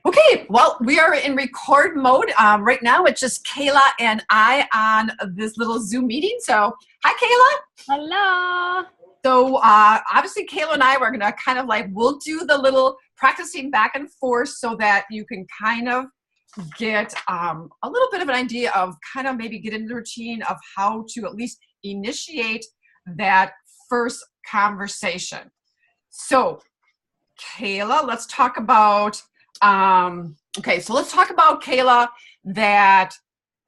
Okay, well, we are in record mode. Right now, it's just Kayla and I on this little Zoom meeting. So, hi, Kayla. Hello. So, obviously, Kayla and I were going to kind of we'll do the little practicing back and forth so that you can kind of get a little bit of an idea of kind of maybe get into the routine of how to at least initiate that first conversation. So, Kayla, let's talk about let's talk about, Kayla, that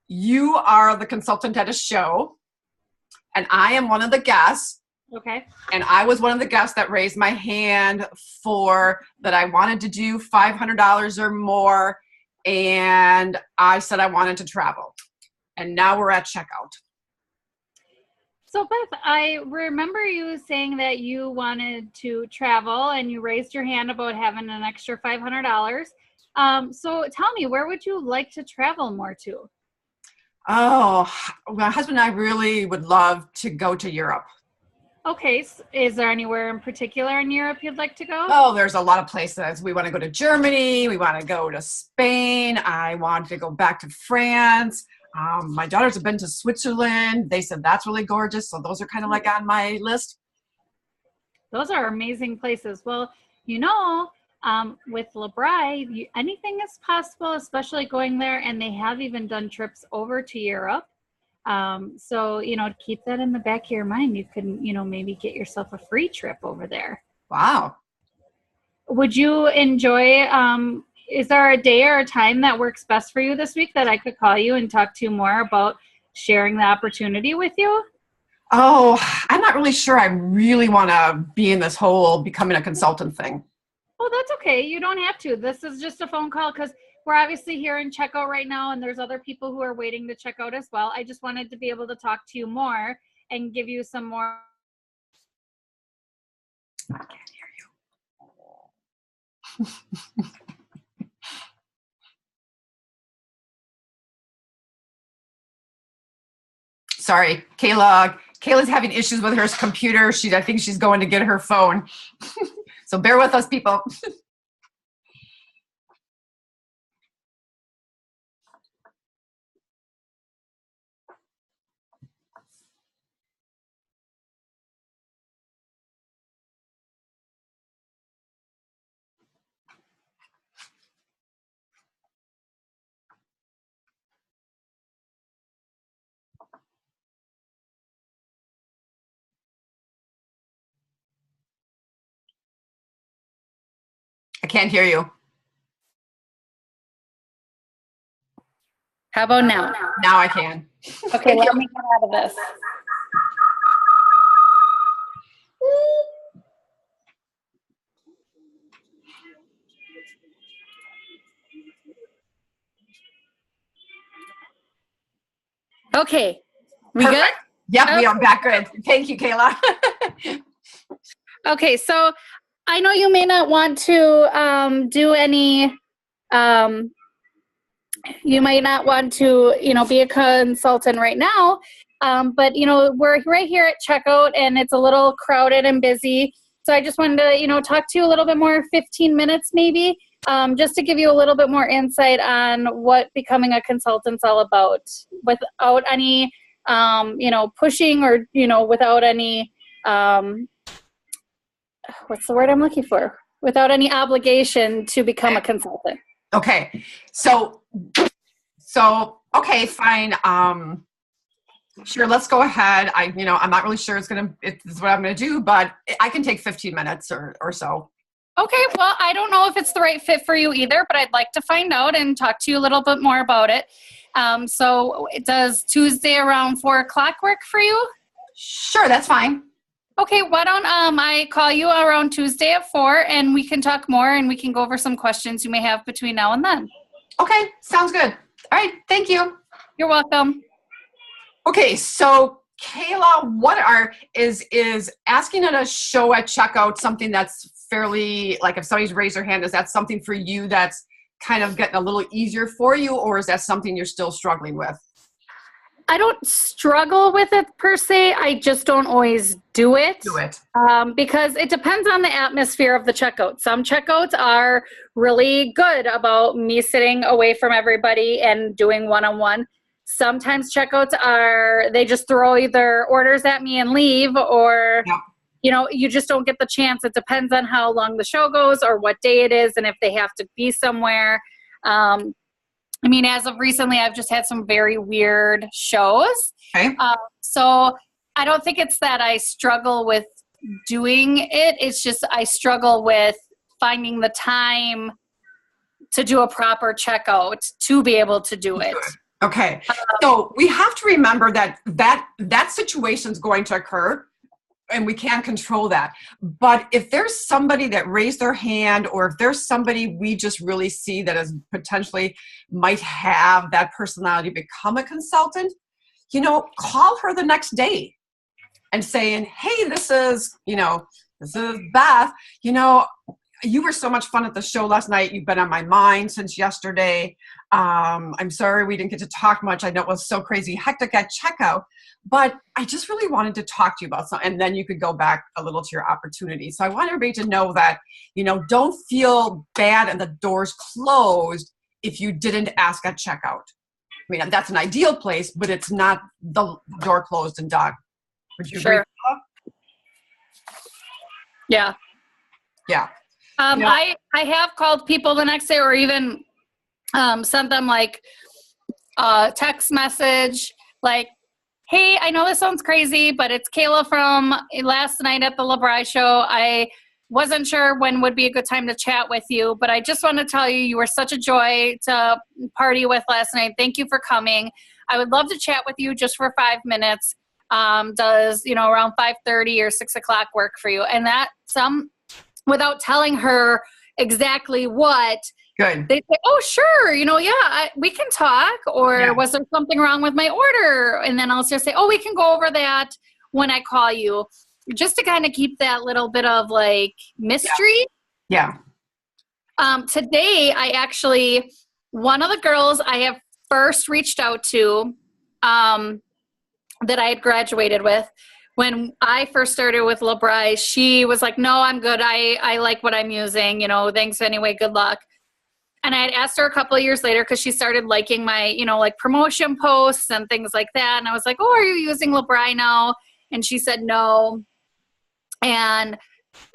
you are the consultant at a show and I am one of the guests. Okay. And I was one of the guests that raised my hand for that I wanted to do $500 or more, and I said I wanted to travel. And now we're at checkout. So Beth, I remember you saying that you wanted to travel and you raised your hand about having an extra $500. So tell me, where would you like to travel more to? Oh, my husband and I really would love to go to Europe. Okay. Is there anywhere in particular in Europe you'd like to go? Oh, there's a lot of places. We want to go to Germany. We want to go to Spain. I want to go back to France. My daughters have been to Switzerland. They said that's really gorgeous. So those are kind of on my list. Those are amazing places. Well, with LeBri, anything is possible, especially going there. And they have even done trips over to Europe. So, keep that in the back of your mind. You can, maybe get yourself a free trip over there. Wow. Would you enjoy, is there a day or a time that works best for you this week that I could call you and talk to you more about sharing the opportunity with you? Oh, I'm not really sure I really want to be in this whole becoming a consultant thing. Oh, that's okay. You don't have to. This is just a phone call because we're obviously here in checkout right now and there's other people who are waiting to check out as well. I just wanted to be able to talk to you more and give you some more. I can't hear you. Sorry, Kayla's having issues with her computer. I think she's going to get her phone. So bear with us, people. I can't hear you. How about now? Now I can. Okay, let me get out of this. Okay, we Perfect. good? Yep, we are back good. Thank you, Kayla. Okay, so I know you may not want to do any, you might not want to, be a consultant right now, but, we're right here at checkout and it's a little crowded and busy. So I just wanted to, talk to you a little bit more, 15 minutes maybe, just to give you a little bit more insight on what becoming a consultant's all about without any, pushing or, without any, what's the word I'm looking for? Without any obligation to become a consultant. Okay. So okay, fine. Sure, let's go ahead. I'm not really sure it's what I'm gonna do, but I can take 15 minutes or so. Okay, well, I don't know if it's the right fit for you either, but I'd like to find out and talk to you a little bit more about it. So does Tuesday around 4:00 work for you? Sure, that's fine. Okay, why don't I call you around Tuesday at 4 and we can talk more and we can go over some questions you may have between now and then. Okay, sounds good. All right, thank you. You're welcome. Okay, so Kayla, is asking at a show at checkout something that's fairly, if somebody's raised their hand, is that something for you that's kind of getting a little easier for you, or is that something you're still struggling with? I don't struggle with it per se. I just don't always do it. Because it depends on the atmosphere of the checkout. Some checkouts are really good about me sitting away from everybody and doing one-on-one. Sometimes checkouts they just throw either orders at me and leave, or you just don't get the chance. It depends on how long the show goes or what day it is and if they have to be somewhere. I mean, as of recently, I've just had some very weird shows. Okay. So I don't think it's that I struggle with doing it. It's just I struggle with finding the time to do a proper checkout to be able to do it. Okay. So we have to remember that situation is going to occur, and we can't control that. But if there's somebody that raised their hand, or if there's somebody we just really see that is potentially might have that personality become a consultant, call her the next day and saying, hey, this is Beth. You were so much fun at the show last night. You've been on my mind since yesterday. I'm sorry we didn't get to talk much. I know it was so crazy hectic at checkout, but I just really wanted to talk to you about something. And then you could go back a little to your opportunity. So I want everybody to know that, don't feel bad and the door's closed if you didn't ask at checkout. I mean, that's an ideal place, but it's not the door closed and done. Would you agree? Yeah. Yeah. I have called people the next day, or even sent them like a text message like, hey, I know this sounds crazy, but it's Kayla from last night at the LeBri show. I wasn't sure when would be a good time to chat with you, but I just want to tell you, you were such a joy to party with last night. Thank you for coming. I would love to chat with you just for 5 minutes. Does, around 5:30 or 6 o'clock work for you? And that without telling her exactly what, good. They say, oh, sure, we can talk. Or was there something wrong with my order? And then I'll just say, oh, we can go over that when I call you, just to kind of keep that little bit of like mystery. Yeah. Today, one of the girls I have first reached out to that I had graduated with, when I first started with LeBri, she was like, no, I'm good. I like what I'm using, thanks anyway, good luck. And I had asked her a couple of years later, because she started liking my, like promotion posts and things like that. And I was like, oh, are you using LeBri now? And she said, no. And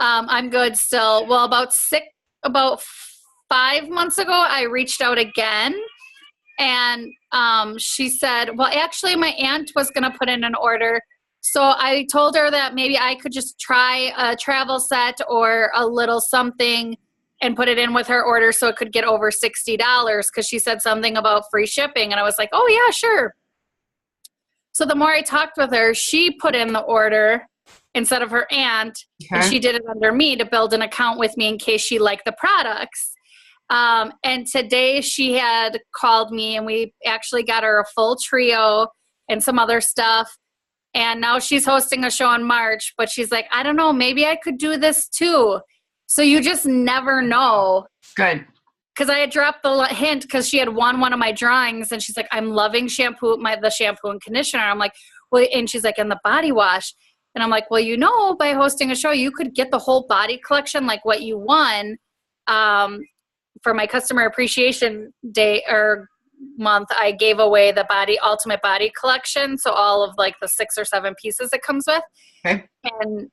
I'm good still. Well, about 5 months ago, I reached out again. And she said, well, actually, my aunt was going to put in an order. So I told her that maybe I could just try a travel set or a little something and put it in with her order so it could get over $60, because she said something about free shipping. And I was like, oh, yeah, sure. So the more I talked with her, she put in the order instead of her aunt. Okay. And she did it under me to build an account with me in case she liked the products. And today she had called me, and we actually got her a full trio and some other stuff. And now she's hosting a show in March, but she's like, I don't know, maybe I could do this too. So you just never know. Good. Because I had dropped the hint because she had won one of my drawings, and she's like, I'm loving the shampoo and conditioner. I'm like, well, and she's like, and the body wash. And I'm like, well, by hosting a show, you could get the whole body collection, like what you won, for my customer appreciation day or month. I gave away the ultimate body collection. So all of like the 6 or 7 pieces it comes with. Okay. And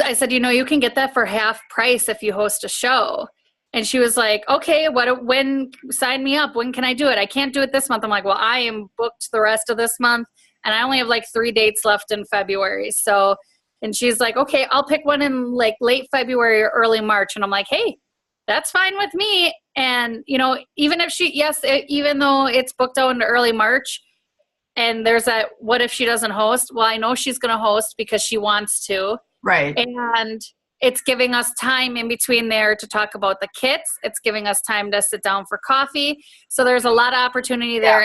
I said, you can get that for half price if you host a show. And she was like, okay, when sign me up, when can I do it? I can't do it this month. I'm like, well, I am booked the rest of this month, and I only have like 3 dates left in February. So, and she's like, okay, I'll pick one in like late February or early March. And I'm like, hey, that's fine with me. And, even though it's booked out into early March, and there's that, what if she doesn't host? Well, I know she's going to host because she wants to. Right. And it's giving us time in between there to talk about the kits. It's giving us time to sit down for coffee. So there's a lot of opportunity there.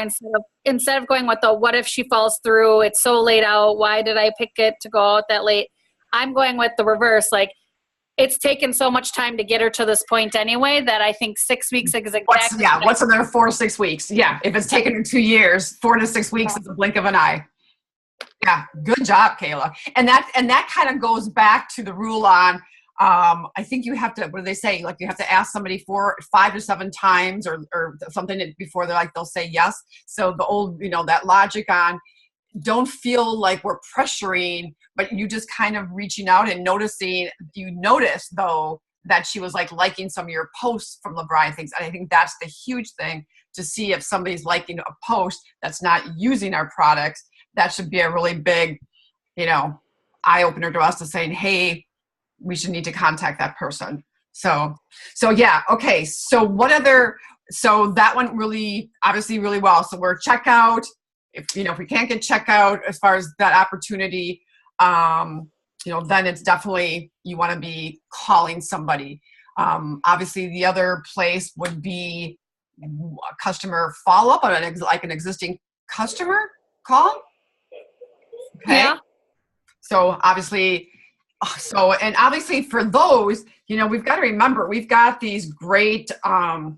Instead of going with the, what if she falls through? It's so late out. Why did I pick it to go out that late? I'm going with the reverse. Like, it's taken so much time to get her to this point anyway that I think 6 weeks is exactly. What's in there 4 to 6 weeks? Yeah, if it's taken her 2 years, 4 to 6 weeks is a blink of an eye. Yeah, good job, Kayla. And that kind of goes back to the rule on, I think you have to, what do they say? Like you have to ask somebody 5 to 7 times or something before they'll say yes. So the old, that logic on, don't feel like we're pressuring, but you just kind of reaching out and noticing. You notice though that she was like liking some of your posts from LeBri things, and I think that's the huge thing to see if somebody's liking a post that's not using our products. That should be a really big, eye opener to us to saying, hey, we should need to contact that person. So yeah, okay. So that went really, obviously really well. So we're checkout. If we can't get checkout as far as that opportunity, then it's definitely, you want to be calling somebody. Obviously the other place would be a customer follow-up on an existing customer call. Okay. Yeah. So obviously for those, we've got to remember, we've got these great, the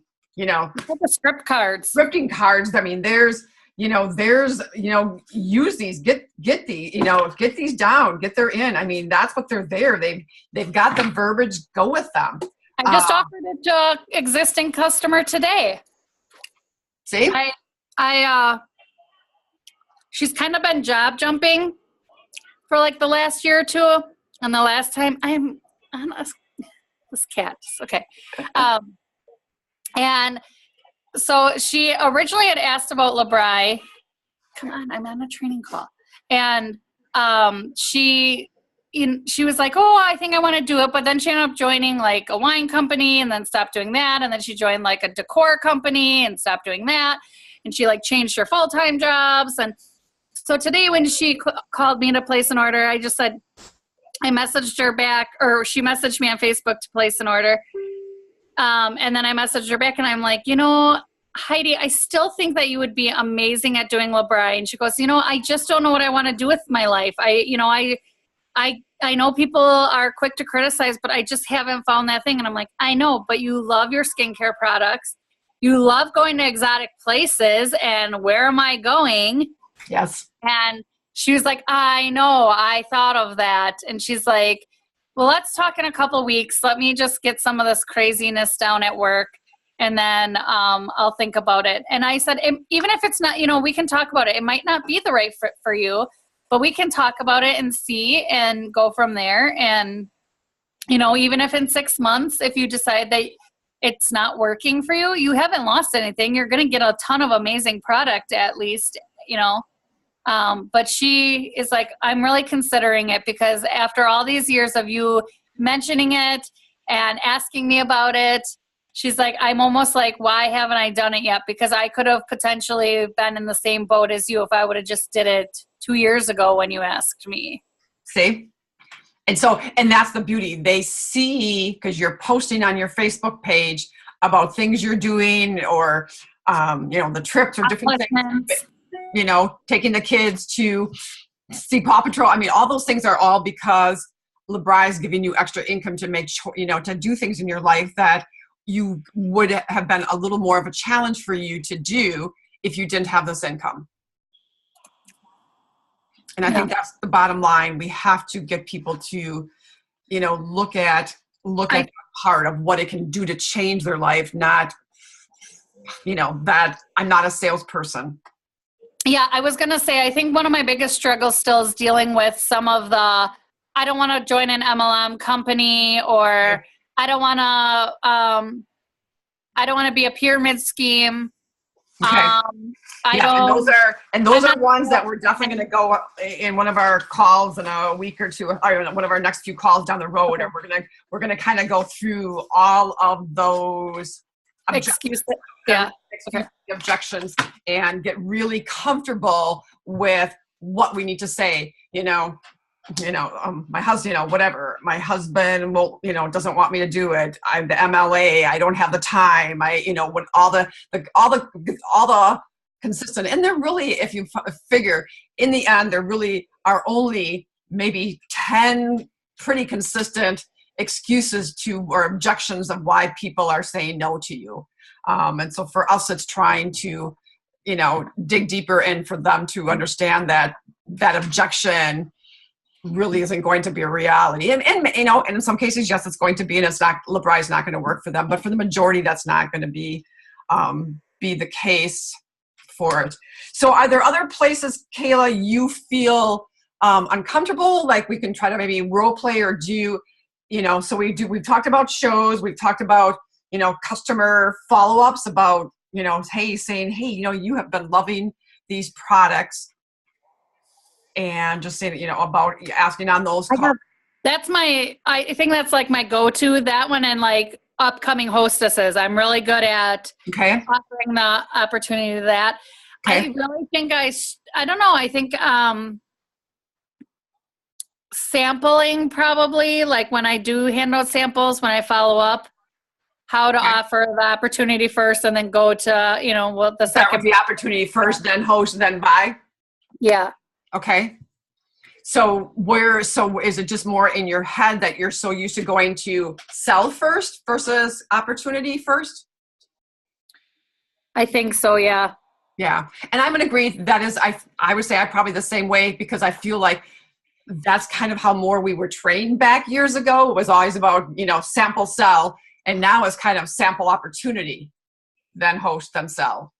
script cards, scripting cards. I mean, use these, get these down, get their in. I mean, that's what they're there. They've got the verbiage, go with them. I just offered it to an existing customer today. See? She's kind of been job jumping for like the last year or two. And the last time this cat. Okay. And so she originally had asked about LeBri. Come on, I'm on a training call. And she was like, oh, I think I want to do it. But then she ended up joining like a wine company and then stopped doing that. And then she joined like a decor company and stopped doing that. And she like changed her full-time jobs. And so today when she called me to place an order, I just said, I messaged her back, or she messaged me on Facebook to place an order. And then I messaged her back and I'm like, Heidi, I still think that you would be amazing at doing LeBri. And she goes, I just don't know what I want to do with my life. I know people are quick to criticize, but I just haven't found that thing. And I'm like, I know, but you love your skincare products. You love going to exotic places. And where am I going? Yes. And she was like, I know, I thought of that. And she's like, well, let's talk in a couple weeks. Let me just get some of this craziness down at work. And then I'll think about it. And I said, even if it's not, we can talk about it. It might not be the right fit for you, but we can talk about it and see and go from there. And, even if in 6 months, if you decide that it's not working for you, you haven't lost anything. You're going to get a ton of amazing product at least, but she is like, I'm really considering it because after all these years of you mentioning it and asking me about it, she's like, I'm almost like, why haven't I done it yet? Because I could have potentially been in the same boat as you if I would have just did it 2 years ago when you asked me. See? And that's the beauty. They see, because you're posting on your Facebook page about things you're doing or, the trips or different things, taking the kids to see Paw Patrol. I mean, all those things are all because LeBri is giving you extra income to make sure, to do things in your life that you would have been a little more of a challenge for you to do if you didn't have this income. And I think that's the bottom line. We have to get people to, look at the part of what it can do to change their life, not, that I'm not a salesperson. Yeah, I was going to say, I think one of my biggest struggles still is dealing with some of the, I don't want to join an MLM company, or I don't want to be a pyramid scheme. Okay. And those are ones that we're definitely going to go in one of our calls in a week or two, or one of our next few calls down the road. Okay. And we're going to kind of go through all of those objections and get really comfortable with what we need to say. My husband, whatever. My husband will, doesn't want me to do it. I'm the MLA. I don't have the time. When all the consistent, and they're really, if you figure in the end, there really are only maybe 10 pretty consistent excuses to or objections of why people are saying no to you. And so for us, it's trying to, dig deeper and for them to understand that that objection really isn't going to be a reality. And in some cases, yes, it's going to be, and it's not, Labri is not going to work for them, but for the majority, that's not going to be the case for it. So are there other places, Kayla, you feel uncomfortable? Like we can try to maybe role play or do, so we've talked about shows, we've talked about, customer follow-ups about, saying, hey, you have been loving these products, and just saying, about asking on those calls. I think that's like my go-to, that one, and like upcoming hostesses. I'm really good at offering the opportunity to that. Okay. I really think I don't know. I think sampling probably, like when I do hand out samples, when I follow up, how to offer the opportunity first and then go to, what the second. Start with the opportunity first, then host, then buy? Yeah. Okay. So is it just more in your head that you're so used to going to sell first versus opportunity first? I think so, yeah. Yeah. And I'm going to agree that is, I would say I'm probably the same way, because I feel like that's kind of how more we were trained back years ago. It was always about, sample, sell. And now it's kind of sample opportunity, then host, then sell.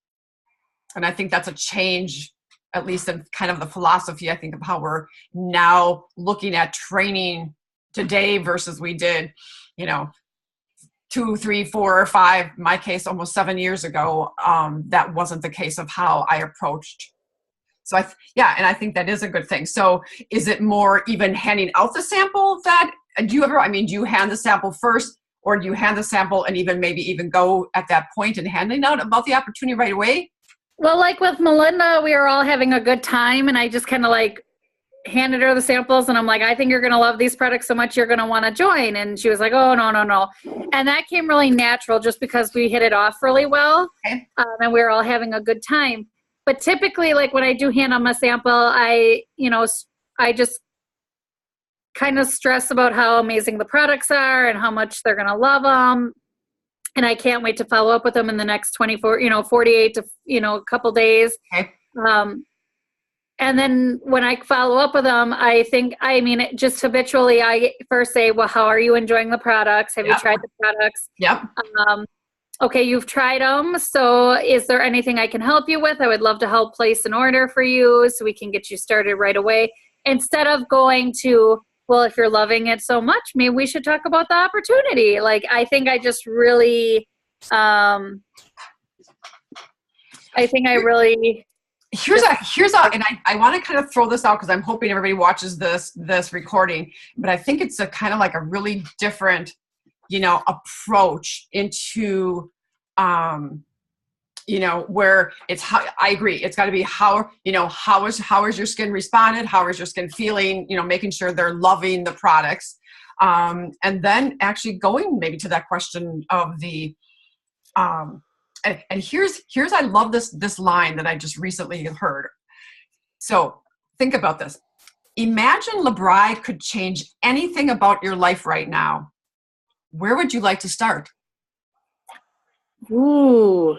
And I think that's a change, at least in kind of the philosophy, I think, of how we're now looking at training today versus we did, 2, 3, 4, or 5, in my case, almost 7 years ago. That wasn't the case of how I approached. So and I think that is a good thing. So is it more even handing out the sample that, do you hand the sample first, or do you hand the sample and maybe even go at that point and handing out about the opportunity right away? Well, like with Melinda, we were all having a good time, and I just kind of like handed her the samples, and I'm like, I think you're going to love these products so much you're going to want to join. And she was like, oh, no. And that came really natural just because we hit it off really well. Okay. And we were all having a good time. But typically, like when I do hand them a sample, I just kind of stress about how amazing the products are and how much they're going to love them. And I can't wait to follow up with them in the next 48 to, a couple days. Okay. And then when I follow up with them, just habitually, I first say, well, how are you enjoying the products? Have you tried the products? Yep. Okay, you've tried them. So is there anything I can help you with? I would love to help place an order for you so we can get you started right away. Instead of going to, well, if you're loving it so much, maybe we should talk about the opportunity. Like, I think I just really, and I want to kind of throw this out because I'm hoping everybody watches this recording, but I think it's a kind of like a really different, approach into, where it's how, I agree. It's got to be how is your skin responded? How is your skin feeling? Making sure they're loving the products. And then actually going maybe to that question of the, and here's I love this line that I just recently heard. So think about this. Imagine Labri could change anything about your life right now. Where would you like to start? Ooh.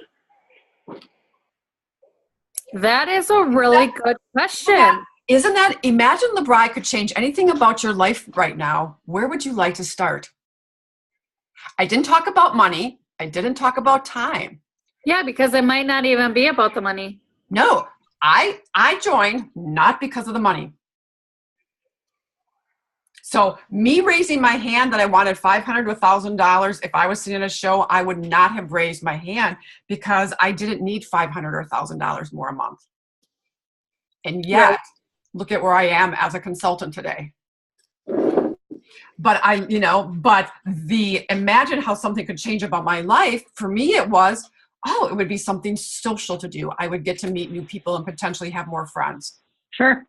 That is a really good question. Isn't that, imagine Labri could change anything about your life right now. Where would you like to start? I didn't talk about money. I didn't talk about time. Yeah, because it might not even be about the money. No, I joined not because of the money. So me raising my hand that I wanted $500 to $1,000, if I was sitting in a show, I would not have raised my hand because I didn't need $500 or $1,000 more a month. And yet, look at where I am as a consultant today. But imagine how something could change about my life. For me, it was, it would be something social to do. I would get to meet new people and potentially have more friends. Sure.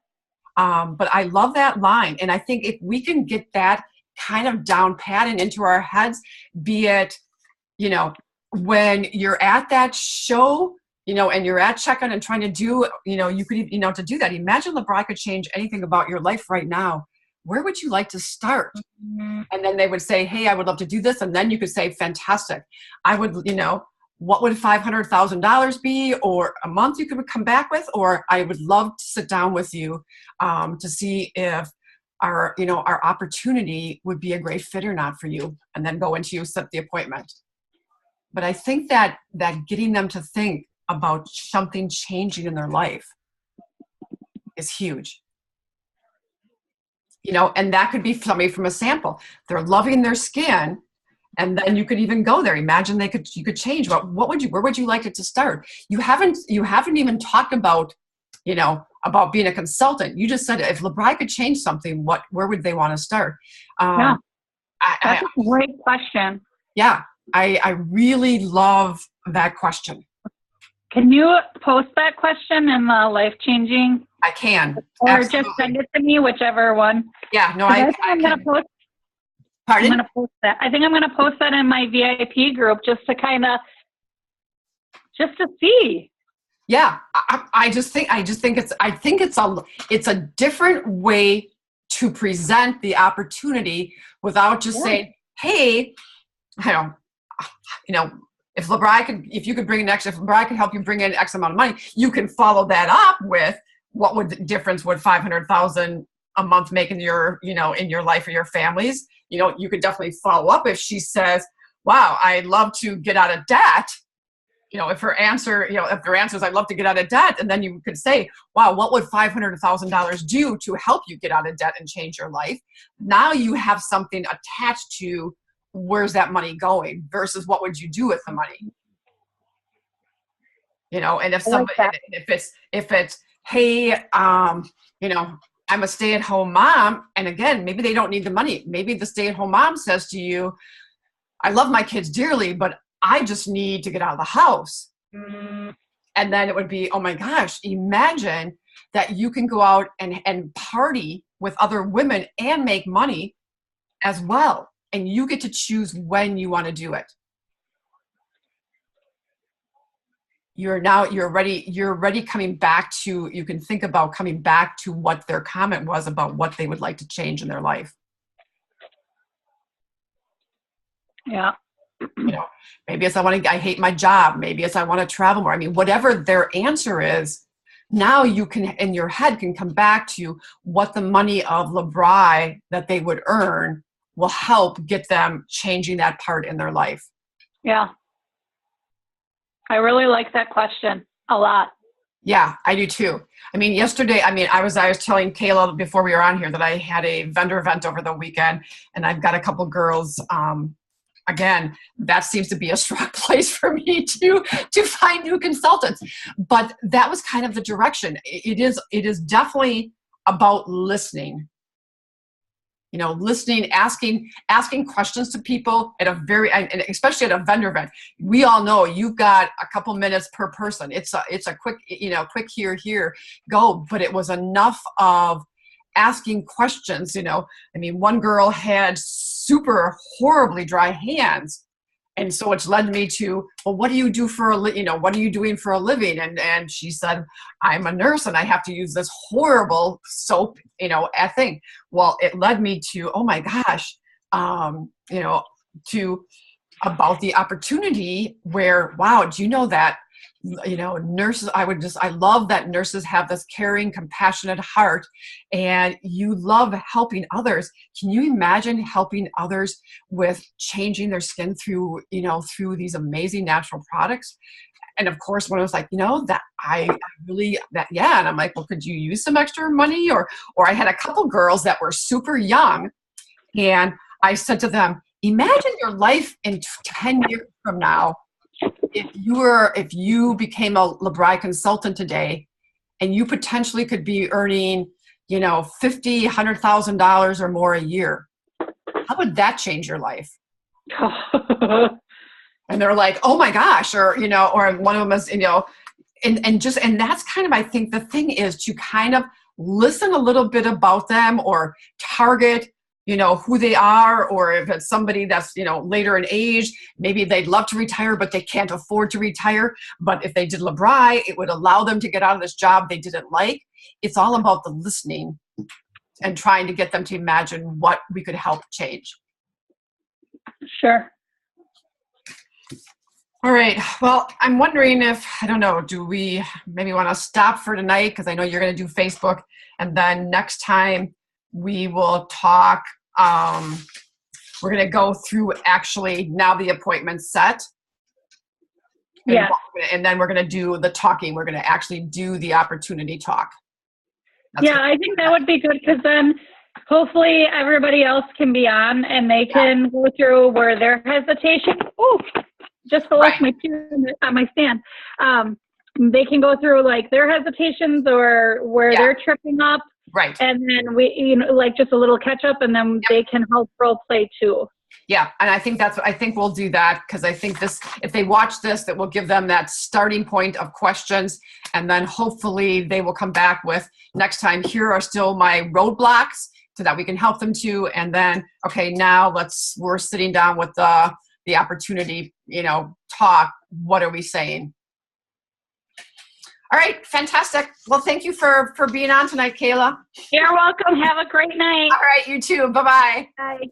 But I love that line. And I think if we can get that kind of down pat and into our heads, be it, when you're at that show, and you're at checkout and trying to do, you could, to do that. Imagine Labri could change anything about your life right now. where would you like to start? Mm-hmm. And then they would say, hey, I would love to do this. And then you could say, fantastic. I would, what would $500,000 be, or a month you could come back with? Or I would love to sit down with you to see if our opportunity would be a great fit or not for you, and then go into set the appointment. But I think that getting them to think about something changing in their life is huge. And that could be somebody from a sample. They're loving their skin, and then you could even go there. Imagine you could change. Where would you like it to start? You haven't even talked about, about being a consultant. You just said if LeBri could change something, where would they want to start? That's a great question. Yeah, I really love that question. Can you post that question in the life-changing? I can. Or Absolutely. just send it to me, whichever one. Yeah, no, I'm going to post. Pardon? I'm going to post that. I think I'm going to post that in my VIP group just to see. Yeah, I think it's a different way to present the opportunity without just saying, hey, if you could bring if LeBri could help you bring in X amount of money, you can follow that up with what would the difference would $500,000 a month make in your, in your life or your families. You could definitely follow up if she says, wow, I'd love to get out of debt. If her answer, if their answer is, I'd love to get out of debt. And then you could say, wow, what would $500,000 do to help you get out of debt and change your life? Now you have something attached to where's that money going versus what would you do with the money? And if somebody, if it's, hey, I'm a stay-at-home mom. And again, maybe they don't need the money. Maybe the stay-at-home mom says to you, I love my kids dearly, but I just need to get out of the house. And then it would be, oh my gosh, imagine that you can go out and party with other women and make money as well. And you get to choose when you want to do it. You're ready coming back to, you can think about coming back to what their comment was about what they would like to change in their life. Yeah. Maybe it's I hate my job. Maybe it's I want to travel more. I mean, whatever their answer is, now you can, in your head, can come back to what the money of LeBri that they would earn will help get them changing that part in their life. Yeah. I really like that question a lot. Yeah, I do too. I mean, yesterday, I was telling Kayla before we were on here that I had a vendor event over the weekend, and I've got a couple girls. Again, that seems to be a strong place for me to find new consultants. But that was kind of the direction. It is definitely about listening. Listening, asking questions to people and especially at a vendor event. We all know you've got a couple minutes per person. It's a quick, quick here, go. But it was enough of asking questions. One girl had super horribly dry hands. And so it's led me to, well, what do you do for what are you doing for a living? And she said, I'm a nurse and I have to use this horrible soap, thing. Well, it led me to, oh my gosh, to about the opportunity where, wow, do you know that, nurses, I love that nurses have this caring, compassionate heart and you love helping others. Can you imagine helping others with changing their skin through these amazing natural products? And of course, when I was like, and I'm like, well, could you use some extra money? Or I had a couple girls that were super young and I said to them, imagine your life in 10 years from now. If you became a LeBri consultant today and you potentially could be earning, $50,000, $100,000 or more a year, how would that change your life? And they're like, oh my gosh, or one of them is, and that's kind of, I think the thing is to kind of listen a little bit about them or target who they are, or if it's somebody that's, later in age, maybe they'd love to retire, but they can't afford to retire. But if they did LeBri, it would allow them to get out of this job they didn't like. It's all about the listening and trying to get them to imagine what we could help change. Sure. All right. Well, I'm wondering if, I don't know, do we maybe want to stop for tonight? Because I know you're going to do Facebook. And then next time we will talk, we're going to go through actually now the appointment's set. Yeah. And then we're going to do the talking. We're going to actually do the opportunity talk. That's Yeah, I think that would be good because then hopefully everybody else can be on and they can go through where their hesitation. Oh, just fell off my on my stand. They can go through like their hesitations or where they're tripping up. Right. And then we, you know, like just a little catch up, and then they can help role play too. Yeah, and I think I think we'll do that because I think this, if they watch this, that will give them that starting point of questions, and then hopefully they will come back with next time, here are still my roadblocks so that we can help them to, and then, okay, now we're sitting down with the opportunity, you know, talk, what are we saying? All right, fantastic. Well, thank you for being on tonight, Kayla. You're welcome. Have a great night. All right, you too. Bye-bye. Bye.